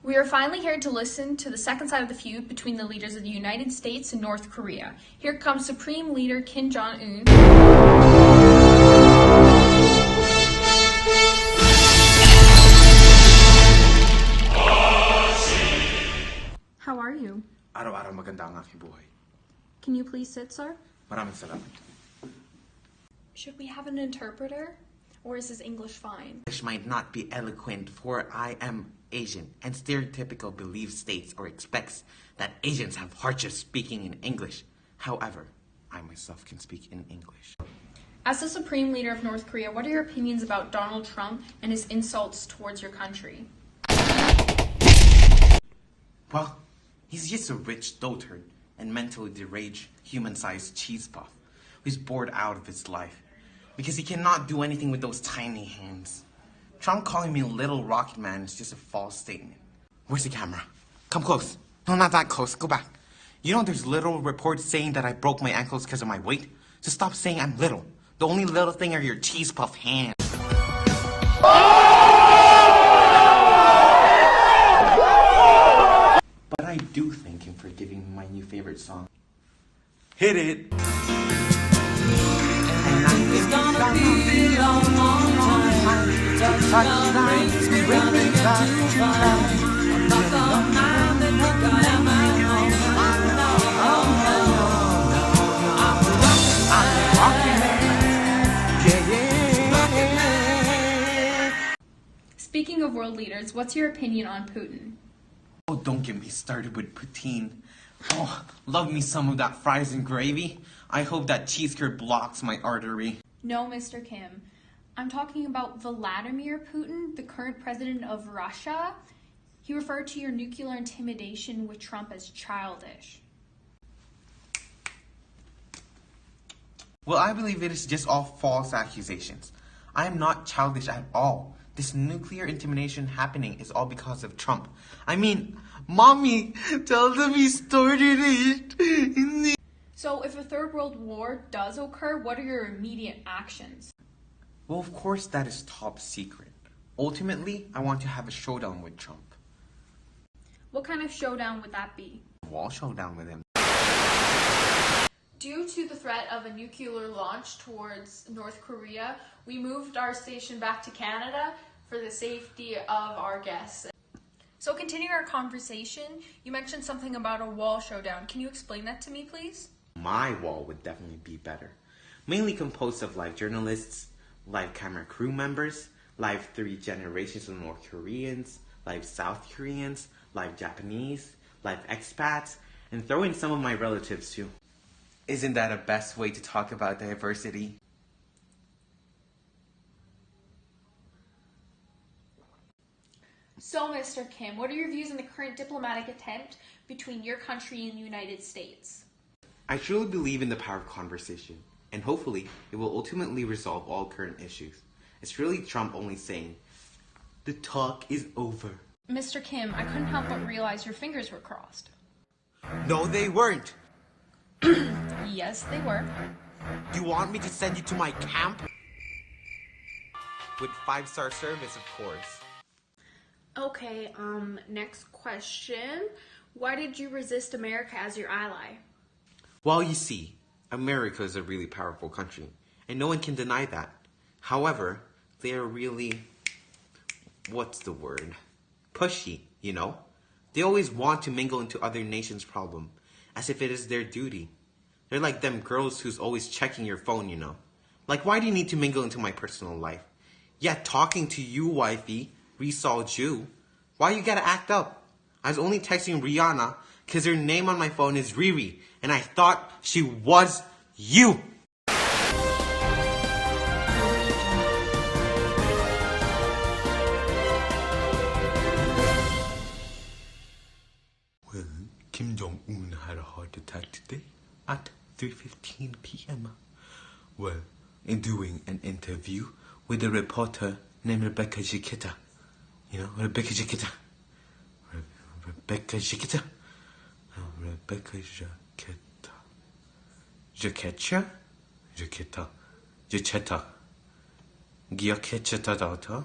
We are finally here to listen to the second side of the feud between the leaders of the United States and North Korea. Here comes Supreme Leader Kim Jong-Un. How are you? Araw-araw maganda ang aking buhay. Can you please sit, sir? Maraming salamat. Should we have an interpreter? Or is his English fine? English might not be eloquent, for I am Asian, and stereotypical belief states or expects that Asians have hardship speaking in English. However, I myself can speak in English. As the Supreme Leader of North Korea, what are your opinions about Donald Trump and his insults towards your country? Well, he's just a rich dotard and mentally deranged human-sized cheese puff who's bored out of his life because he cannot do anything with those tiny hands. Trump calling me Little Rocket Man is just a false statement. Where's the camera? Come close. No, not that close. Go back. You know there's little reports saying that I broke my ankles because of my weight? So stop saying I'm little. The only little thing are your cheese puff hands. But I do thank him for giving me my new favorite song. Hit it! It's gonna be a long, long time. Touchdown brings me back to life. About the man that you got in my home. I'm rocking it. Yeah. Speaking of world leaders, what's your opinion on Putin? Oh, don't get me started with poutine. Oh, love me some of that fries and gravy. I hope that cheese curd blocks my artery. No, Mr. Kim. I'm talking about Vladimir Putin, the current president of Russia. He referred to your nuclear intimidation with Trump as childish. Well, I believe it is just all false accusations. I am not childish at all. This nuclear intimidation happening is all because of Trump. I mean, Mommy, tell them he started it. So if a third world war does occur, what are your immediate actions? Well, of course that is top secret. Ultimately, I want to have a showdown with Trump. What kind of showdown would that be? A wall showdown with him. Due to the threat of a nuclear launch towards North Korea, we moved our station back to Canada for the safety of our guests. So continuing our conversation, you mentioned something about a wall showdown. Can you explain that to me, please? My wall would definitely be better. Mainly composed of live journalists, live camera crew members, live 3 generations of North Koreans, live South Koreans, live Japanese, live expats, and throw in some of my relatives too. Isn't that a best way to talk about diversity? So, Mr. Kim, what are your views on the current diplomatic attempt between your country and the United States? I truly believe in the power of conversation, and hopefully it will ultimately resolve all current issues. It's really Trump only saying, the talk is over. Mr. Kim, I couldn't help but realize your fingers were crossed. No, they weren't. Yes, they were. Do you want me to send you to my camp? With 5-star service, of course. Okay, next question. Why did you resist America as your ally? Well, you see, America is a really powerful country, and no one can deny that. However, they are really, what's the word? Pushy, you know? They always want to mingle into other nations' problem, as if it is their duty. They're like them girls who's always checking your phone, you know? Like, why do you need to mingle into my personal life? Yeah, talking to you, wifey, resolved you. Why you gotta act up? I was only texting Rihanna because her name on my phone is Riri, and I thought she was you. Well, Kim Jong-Un had a heart attack today at 3:15 p.m. Well, in doing an interview with a reporter named Rebecca Chiquita. You know, Rebecca Chiquita. Rebecca Chiquita. Rebecca Chiquita. Chiquita? Chiquita. Chiquita. Giacchetta daughter.